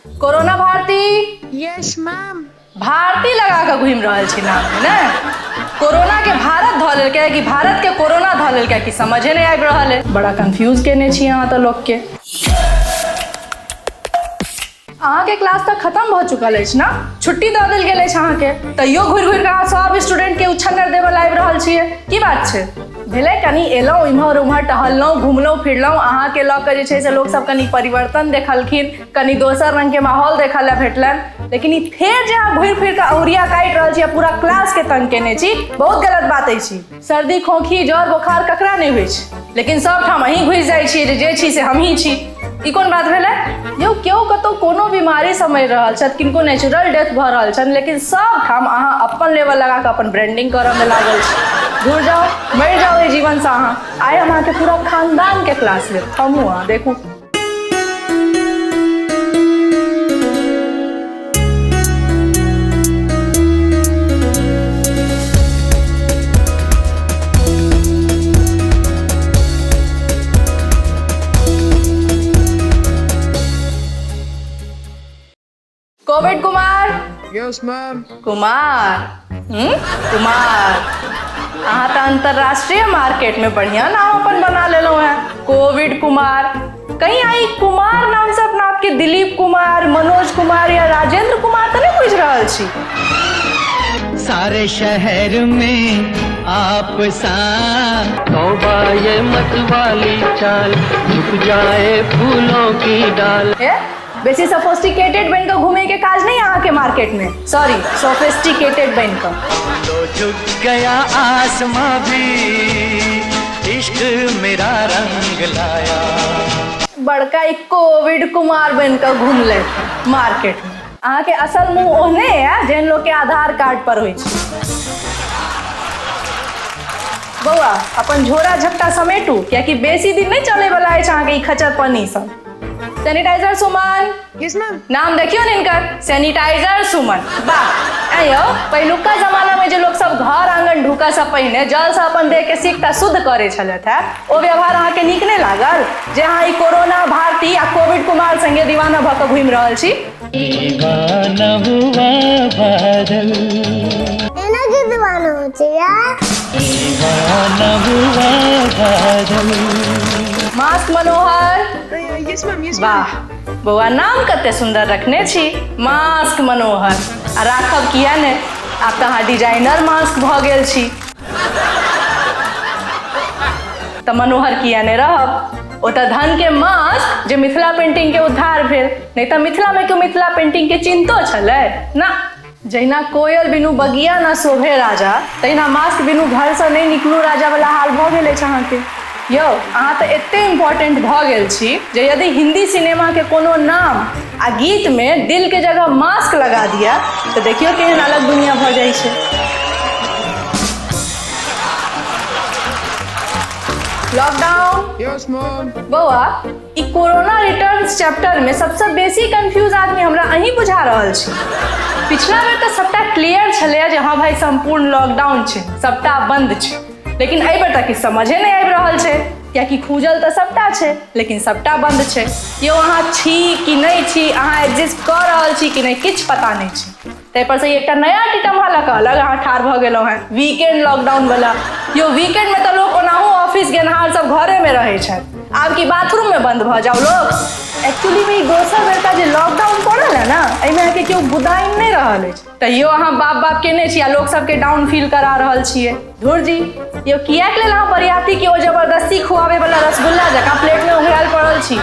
Corona भारती। Yes ma'am. भारती लगा के घूम रहा छी नाम में ना। कोरोना के भारत धऽ लेलकै कि भारत के कोरोना धऽ लेलकै कि समझे नहीं आबि रहल है। बड़ा कंफ्यूज केने छी अहाँ तऽ लोग के। अहाँ के क्लास तक खत्म भ चुकल अछि ना, छुट्टी दऽ देल गेल अछि अहाँ के, तैयो घुरि घुरि के अहाँ सब स्टूडेंट के उछन्नर देवल आबि रहल छियै, की बात छै? भेलै कनी एलहुँ इम्हर उम्हर टहललहुँ घुमलहुँ फिरलहुँ, अहाँ के लऽ कऽ जे छै से लोग सब कनी परिवर्तन देखलखिन, कनी दोसर रंग के माहौल देखऽ लए भेटलनि, लेकिन ई फेर जे अहाँ घुरि फिर कऽ औरिया काटि रहल छी, पूरा क्लास के तंग केने छी, बहुत गलत बात अछि। सर्दी खोखी जर बोखार ककरा नहीं होइ छै, लेकिन सब ठाम अहीं घुसि जाइ छियै जे छी से हमही छी। ई कोन बात भेलै यौ? केओ कतौ कोनो बीमारी से मरि रहल छथि, किनको नेचुरल डेथ भऽ रहल छनि, लेकिन सब ठाम अहाँ अपन लेवल लगा कऽ अपन ब्रांडिंग करऽ में लागल छी। दूर जाओ, मरि जाओ एहि जीवन से अहाँ। आइ हम अहाँके पूरा खानदान के क्लास लेब, हमहूँ अहाँ देखू। Covid Kumar. Yes ma'am. Kumar Kumar अहाँ तो अंतरराष्ट्रीय मार्केट में बढ़िया नाम अपन बना लेलो है, कोविड कुमार। कहीं आई कुमार नाम से अपना आपके दिलीप कुमार, मनोज कुमार या राजेंद्र कुमार तो नहीं पूछ रहा छी? सारे शहर में आप सा तौबा ये मत वाली चाल, झुक जाए फूलों की डाल। बेसी सोफिस्टिकेटेड बन कर घूमे के काज नहीं यहाँ के मार्केट में, सॉरी सोफिस्टिकेटेड बन कर। तो झुक गया आसमां भी, इश्क मेरा रंग लाया। बड़का एक कोविड कुमार बन कर घूम ले मार्केट में। अहाँ के असल मुंह ओहने है जिन लोग के आधार कार्ड पर होई छै। बउआ अपन झोरा झपटा समेटू, क्योंकि बेसी दिन नहीं चले वाला है अहाँ के ई खचर पन्नी सब। सैनिटाइजर सुमन। Yes ma'am. नाम देखियो ने इनकर, सैनिटाइजर सुमन। वाह आयो पहिलुका जमाना में जो लोग सब घर आंगन ढुका से पहिने जल से अपन देह के सिकता शुद्ध करे छलथि है, ओ व्यवहार अहाँ के नीक नहीं लागल जे अहाँ ई कोरोना भारती आ कोविड कुमार संगे दीवाना भऽ कऽ घूमि रहल छी? दीवाना हुआ बादल, एना की दीवाना हो छै यार? दीवाना हुआ बादल। Mask Manohar. Yes ma'am. Yes वाह बउआ नाम कते सुंदर रखने छी, मास्क मनोहर। आ राखब किया ने, आब तऽ अहाँ डिजाइनर मास्क भऽ गेल छी, तऽ मनोहर किया ने रहब। ओ तऽ धन के मास्क जे मिथिला पेंटिंग के उद्धार भेल, नहीं तऽ मिथिला में क्यों मिथिला पेंटिंग के चिंतो छलै ना। जहिना कोयल बिनु बगिया ना शोभे राजा, तहिना मास्क बिनु घर से नहीं निकलू राजा वाला हाल भऽ गेल अछि अहाँ के। यौ अहाँ तऽ एते इम्पोर्टेंट भऽ गेल छी जे यदि हिंदी सिनेमा के कोनो नाम आ गीत में दिल के जगह मास्क लगा दिया तो देखियो केहन अलग दुनिया भऽ जाइ छै। लॉकडाउन। Yes ma'am. बउआ ई कोरोना रिटर्न्स चैप्टर में सबसे बेसी कंफ्यूज आदमी हमरा अहीं बुझा रहल छी। पिछला बेर तऽ सबटा क्लियर छलै जे हाँ भाई संपूर्ण लॉकडाउन छै, सबटा बंद छै, लेकिन एहि बेर तक समझे नहीं आबि रहल छै, कियाकि खुजल तऽ सबटा छै लेकिन सबटा बंद छै। यो अहाँ छी कि नहीं छी, अहाँ एग्जिस्ट कर रहल छी कि नहीं, किछ पता नहीं छै। ताहि पर से एकटा नया टिटम्हा लऽ कऽ अलग अहाँ ठाढ़ भऽ गेलहुँ हैं, वीकेंड लॉकडाउन वाला। यो वीकेंड में तऽ लोग ओनाहू ऑफिस गेनहार सब घरे में रहै छथि, आब की बाथरूम में बंद भऽ जाओ लोग। एक्चुअली में दोसर बेर का जे लॉकडाउन पड़ल है ना, एहिमे अहाँके केओ बुदाइन नहीं रहल अछि, तैयो अहाँ बाप बाप केने छी आ लोग सबके डाउन फील करा रहल छियै। धुर जी यो कियाक लेल अहाँ बरियाती के ओ जबरदस्ती खुआबे वाला रसगुल्ला जकाँ प्लेट में उघरायल पड़ल छी?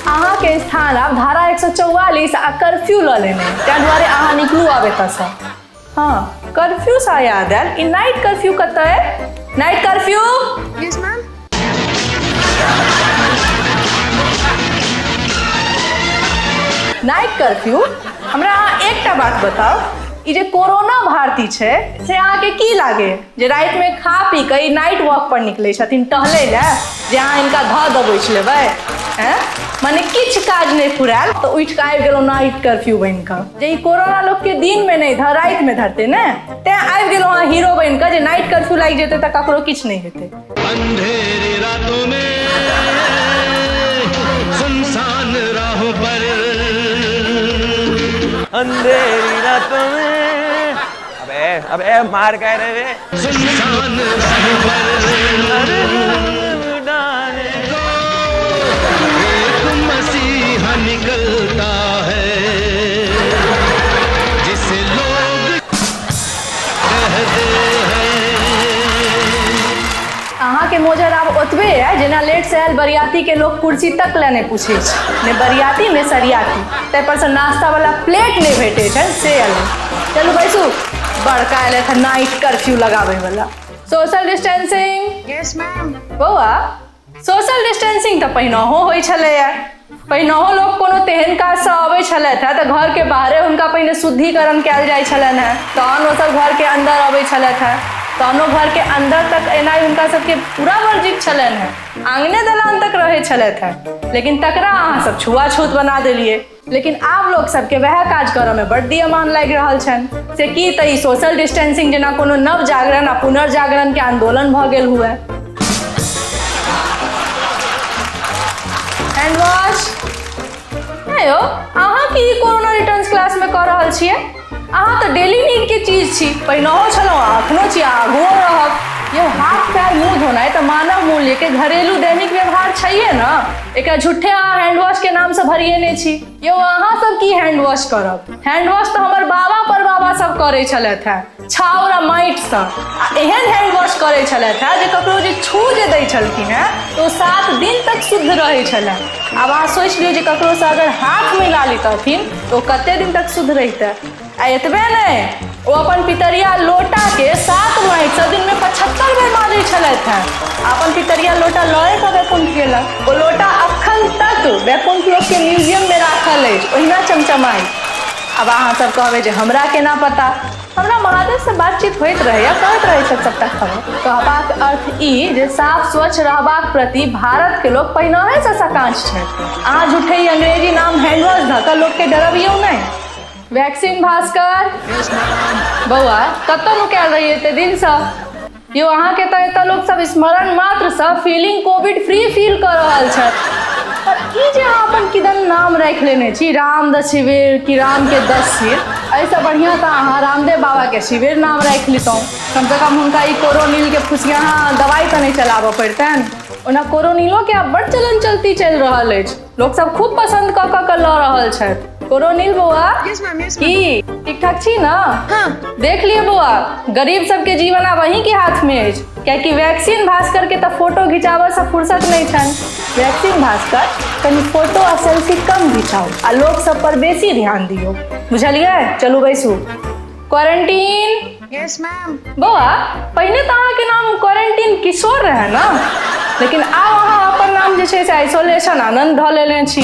अहाँ के स्थान आब धारा 144 आ कर्फ्यू लऽ लेने, ताहि दुआरे अहाँ निकलू आब एतऽसँ। हाँ कर्फ्यू सा याद आयल, ई नाइट कर्फ्यू कतऽ है? Night curfew. Yes ma'am. Night curfew हमरा अहाँ एकटा बात बताओ, ई जे कोरोना भारती छै से अहाँके की लागे जे रात में खा पी के ई नाइट वॉक पर निकले छथिन टहले लए, जे अहाँ इनका धऽ दबोच लेबै? माने किछ काज नहीं फुरायल तो उठ के आबि गेलहुँ नाइट कर्फ्यू बन कऽ, जे ई कोरोना लोग के दिन में नहीं रात में धरते ने, तें आबि गेलहुँ अहाँ हीरो बन कऽ जे नाइट कर्फ्यू लागि जेतै तऽ ककरो किछ नहीं हेतै। अंधेरी रातों में अंधेरी रातों में। अबे अबे मार कह रहे वे। मसीहा निकलता है जिसे लोग कहते हैं। अहाँ के मोजर आब ओतबे है जेना लेट से आयल बरियाती के लोग कुर्सी तक लेने पूछे छै, ने बरियाती ने सरियाती, ताहि पर से नाश्ता वाला प्लेट नहीं भेटे छै से अलग। चलू बैसू, बड़का एले था नाइट कर्फ्यू लगाबे वाला। Social distancing. Yes, ma'am. बौआ, सोशल डिस्टेंसिंग तो पहिनहो होइ छलैया। पहिनहो लोग कोनो तेहन काज से अबै छलथि है तऽ घर के बाहरे हुनका पहिने शुद्धिकरण कयल जाइ छलनि है, तहन ओ सब घर के अंदर अबै छलथि है, तहनो घर के अंदर तक एनाइ हुनका सबके पूरा वर्जित छलनि है, आंगने दलान तक रहै छलथि है। लेकिन तकरा अहाँ सब छुआछूत बना देलिए। लेकिन आब लोग सबके वएह काज करऽ में बड़ दियमान लागि रहल छनि से की तऽ ई सोशल डिस्टेंसिंग जेना कोनो नव जागरण आ पुनर्जागरण के आंदोलन भऽ गेल हुए। Hand wash. यौ अहाँ की कोरोना रिटर्न्स क्लास में कऽ रहल छियै? अहाँ तऽ डेली नीड के चीज छी, पहिनहो छलहुँ, अखनो छी, आगुओ रहब। यौ हाथ पैर मुँह धोनाइ तऽ मानव मूल्य के घरेलू दैनिक व्यवहार छैहे न। एकरा झूठे अहाँ हैंड वॉश के नाम से भरिएने छी। यौ अहाँ सब की हैंड वॉश करब? हैंड वॉश तऽ हमर बाबा पर बाबा सब करै छलथि है, छाउर आ माटि सँ। आ एहन हैंड वॉश करै छलथि है जे ककरो जे छू जे दै छलखिन है तो 7 दिन तक शुद्ध रहै छलै। आब अहाँ सोचि लियौ जे ककरो से अगर हाथ मिला लेतथिन तो कते दिन तक शुद्ध रहितै। आ एतबे नहि, ओ अपन पितरिया लोटा के 7 माटि सँ दिन में 75 बेर माजै छलथि है। अपन पितरिया लोटा लए कऽ वैकुंठ गेलक। ओ लोटा अखन तक वैकुंठ लोक के म्यूजियम में राखल अछि, ओहिना चमचमाई। अब अहाँ सब कहबै जे हमरा केना पता? हमरा महादेव से बातचीत होइत रहैया, कहैत रहै छथि सबटा खबर। कहबाक अर्थ ई जे साफ स्वच्छ रहबाक प्रति भारत के लोग पहिनहे से सकांक्ष छथि। अहाँ झूठे ही अंग्रेजी नाम हैंड वॉश धऽ कऽ लोग के डरबियौ नहि। वैक्सीन भास्कर। Yes, ma'am. बौआ कतऽ नुकायल रही एते दिन से? यो अहाँ के तऽ एतऽ लोग सब स्मरण मात्र से फीलिंग कोविड फ्री फील कर रहल छथि। पर ई जे अहाँ अपन किदन नाम राखि लेने छी, राम 10 शिविर कि राम के 10 सिर, एहिसँ बढ़िया तऽ अहाँ रामदेव बाबा के शिविर नाम राखि लितहुँ। कम से कम हुनका ई कोरोनिल के फुसिया दवाई तऽ नहि चलाबऽ पड़तनि। ओना कोरोनिलो के आब बड़ चलन चलती चलि रहल अछि, लोग सब खूब पसंद कऽ कऽ लऽ रहल छथि। कोरोनिल बौआ Yes, ma'am. Yes, ma'am. की ठीक ठाक छी ना? हाँ। देख लिए बौआ, गरीब सबके जीवन आब वहीं के हाथ में अछि, कियाकि वैक्सीन भास्कर के तऽ फोटो घिचाबऽ से फुर्सत नहीं छनि। वैक्सीन भास्कर कनी फोटो आ सेल्फी कम घिचाओ आ लोग सब पर बेसी ध्यान दियो, बुझलियै? चलू बैसू। क्वारंटीन। Yes, ma'am. बौआ पहिने तऽ अहाँके नाम क्वारंटीन किशोर रहै ना, लेकिन आब अहाँ अपन नाम जे छै से आइसोलेशन आनंद धऽ लेने छी।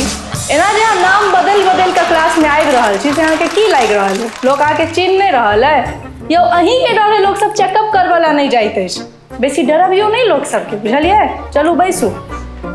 एना जे अहाँ नाम बदलि कऽ क्लास में आबि रहल छी से अहाँके की लागि रहल है? लोग अहाँके चिन्ह नहि रहल है? यौ अहीं के डरे लोग सब चेकअप करबऽ ला नहि जाइत अछि। बेसी डरबियौ नहीं लोग सबके, बुझलियै? चलू बैसू।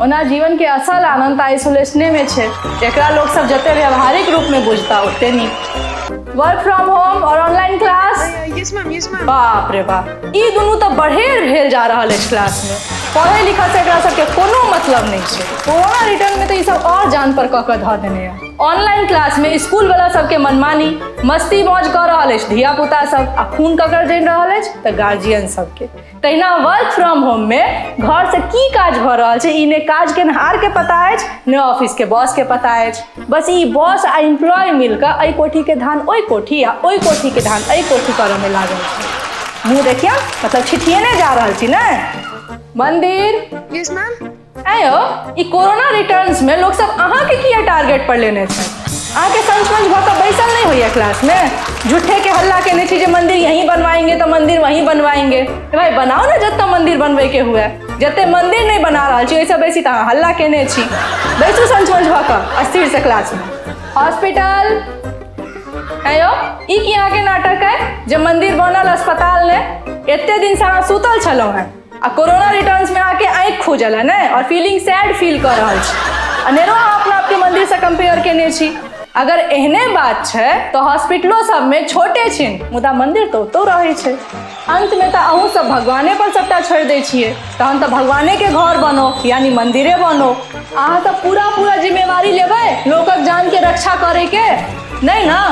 ओना जीवन के असल आनंद आइसोलेशने में छै, एकरा लोग सब जते व्यवहारिक रूप में बुझता ओते नीक। वर्क फ्रॉम होम और online class. Yes, ma'am. Yes, ma'am. बाप रे बाप, ई दुनू तऽ बढ़ेर भेल जा रहल अछि क्लास में। पढ़ै लिखऽ से एकरा सबके कोनो मतलब नहीं छै। कोरोना रिटर्न में तो ई सब और जान पर कऽ धऽ देने है। ऑनलाइन क्लास में स्कूल वाला सबके मनमानी मस्ती मौज कऽ रहल अछि धिया पुता सब, आ खून ककर जमि रहल अछि तऽ गार्जियन सबके। तहिना वर्क फ्रॉम होम में घर से की काज भऽ रहल छै ई ने काज केनहार के पता अछि ने ऑफिस के बॉस के पता अछि। बस ई बॉस आ एम्प्लॉय मिलकर एहि कोठी के धान ओहि कोठी आ ओहि कोठी के धान एहि कोठी करऽ में लागल छै। मुँह देखिया, मतलब छिठियेने जा रहल छी ने। मंदिर। Yes, ma'am. आयो ई कोरोना रिटर्न्स में लोग सब अहाँ के किया टारगेट पर लेने छै? अहाँ के संच भऽ कऽ बैसल नहीं होइए क्लास में? झूठे के हल्ला केने छी जे मंदिर यहीं बनवाएंगे तो मंदिर वहीं बनवाएंगे। भाई बनाओ ना जत्ता मंदिर बनबै के हुए, जते मंदिर नहीं बना रहल छी ओइसे बेसी तऽ अहाँ हल्ला केने छी। बैसू संच भऽ कऽ अस्थिर से क्लास में। हॉस्पिटल। आयो ई की अहाँ के नाटक है जे मंदिर बनल अस्पताल ने? एते दिन से अहाँ सुतल छलहुँ हैं आ कोरोना रिटर्न्स में आके आँखि खोजल है ने, और फीलिंग सैड फील कर रहल छी। अनेरो अहाँ अपना आपके मंदिर से कंपेयर केने छी। अगर एहने बात छै तो हॉस्पिटलो सब में छोटे छिन, मुदा मंदिर तो ओतौ रहै छै। अंत में तऽ अहूँ सब भगवाने पर सबटा छोड़ि दै छियै, तहन तऽ भगवाने के घर बनो यानी मंदिरे बनो। अहाँ सब पूरा जिम्मेवारी लेबै लोकक जान के रक्षा करे के? नहीं ना,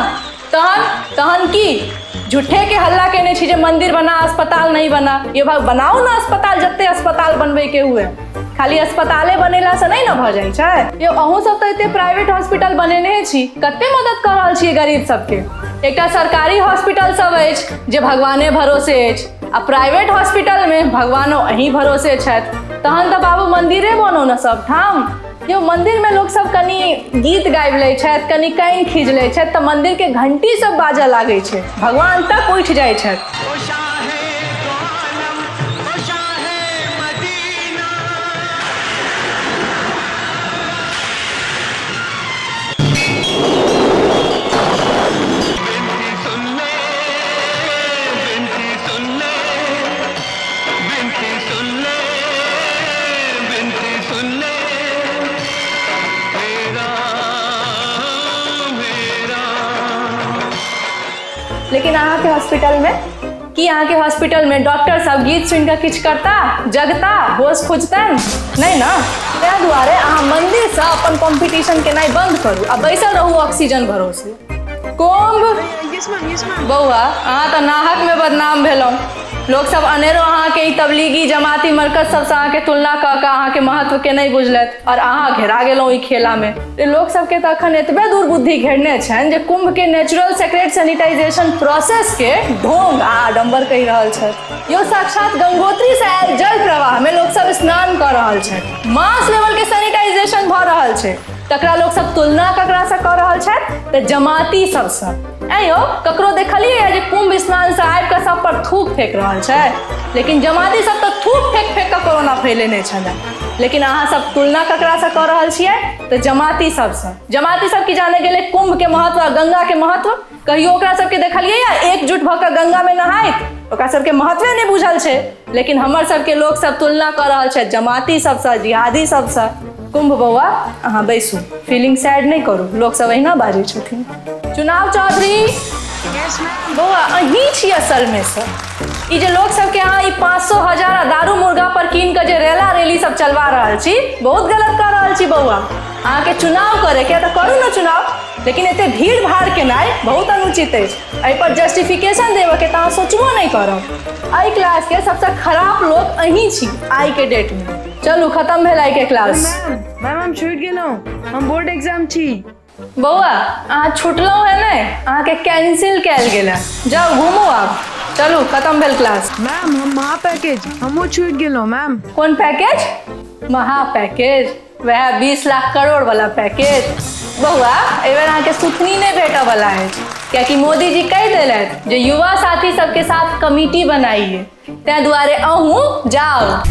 तहन की झूठे के हल्ला केने छी जे मंदिर बना अस्पताल नहीं बना। ये भाग बनाओ ना अस्पताल, जते अस्पताल बनबे के हुए खाली अस्पताले बनेला से नहीं ना भ जाइ छै। ये अहूँ सब तो एते प्राइवेट हॉस्पिटल बनेने छी, कते मदद कर रहल छी गरीब सबके। एकटा सरकारी हॉस्पिटल सब अछि जे भगवाने भरोसे अछि, आ प्राइवेट हॉस्पिटल में भगवानो अहीं भरोसे छथि। तहन तो बाबू मंदिरे बनो न सब ठाम। यो मंदिर में लोग सब कनी गीत गाबि लै छथि, कनी कान खींच लै छथि तऽ मंदिर के घंटी सब बाजऽ लागै छै, भगवान तक उठि जाइ छथि। लेकिन अहाँ के हॉस्पिटल में कि अहाँ के हॉस्पिटल में डॉक्टर सब गीत सुन के किछ करता, जगता, होश खुजतन नहीं ना। तै दुआरे अहाँ मंदिर से अपन कंपटीशन केनाइ बंद करू आ बैसल रहू ऑक्सीजन भरोसे। कुंभ Yes, ma'am. Yes, ma'am. बौआ अहाँ तो नाहक में बदनाम भेलौं। लोग सब अनेरो अहाँ के तबलीगी जमाती मरकज सब से अहाँ के तुलना कऽ के अहाँ के महत्व के नहीं बुझलथि और अहाँ घेरा गेलौं ई खेला में। लोग सब के तो अखन एतबे दूर बुद्धि घेरने छनि जे कुंभ के नेचुरल सेक्रेट सैनिटाइजेशन प्रोसेस के ढोंग आ आडंबर कहि रहल छथि। यो साक्षात गंगोत्री से आयल जल प्रवाह में लोग सब स्नान कऽ रहल छथि, मास लेवल के सैनिटाइजेशन भऽ रहल छै। तकरा लोग सब तुलना ककरा से कऽ रहल छथि तऽ जमाती सब से। ऐं ककरो देखलियै जे कुंभ स्नान से आबि कऽ सब पर थूक फेंक रहल छै, लेकिन जमाती सब तऽ थूक फेंक फेंक कऽ कोरोना फैलेने छलै। लेकिन अहाँ सब तुलना ककरा से कऽ रहल छियै तऽ जमाती सब से। जमाती सब की जाने गेलै कुंभ के महत्व आ गंगा के महत्व। कहियो ओकरा सबके देखलियै या एकजुट भऽ कऽ गंगा में नहाइत, ओकरा सबके महत्वे नहीं बुझल छै। लेकिन हमर सबके लोग सब तुलना कऽ रहल छै जमाती सब से, जिहादी सब से। कुंभ बौआ अहाँ बैसू, फीलिंग सैड नहीं करू, लोग सब अहिना बाजै छथिन। चुनाव चौधरी Yes, ma'am. बौआ अहीं छी असल में से। ई जे लोग सबके अहाँ ई 500 1000 दारू मुर्गा पर कीन के जे रेला रेली सब चलवा रहल छी, बहुत गलत कर रहल छी बौआ। अहाँ के चुनाव करे के तऽ करू ना चुनाव, लेकिन एते भीड़ भाड़ के नाइ बहुत अनुचित अछि। एहि पर जस्टिफिकेशन देवे के तऽ अहाँ सोचबो नहीं करब। आई क्लास के सबसे खराब लोग अहीं छी आई के डेट में। चलू खत्म भेल आई के क्लास। मैम हम छूट गेलौं, हम बोर्ड एग्जाम छी। बौआ अहाँ छुटलौं है ने, अहाँ के कैंसिल कैल गेल है, जाओ घूमू आब। चलू खत्म भेल क्लास। मैम हम महा पैकेज हमो छूट गेलौं मैम। कौन पैकेज? महा पैकेज, वह 20 लाख करोड़ वाला पैकेज। बौआ एबर अहाँ के सुथनी नहीं भेटऽ वाला है, कियाकि मोदी जी कहि देलथि जे युवा साथी सबके साथ कमिटी बनाइए, तै दुआरे अहूँ जाओ।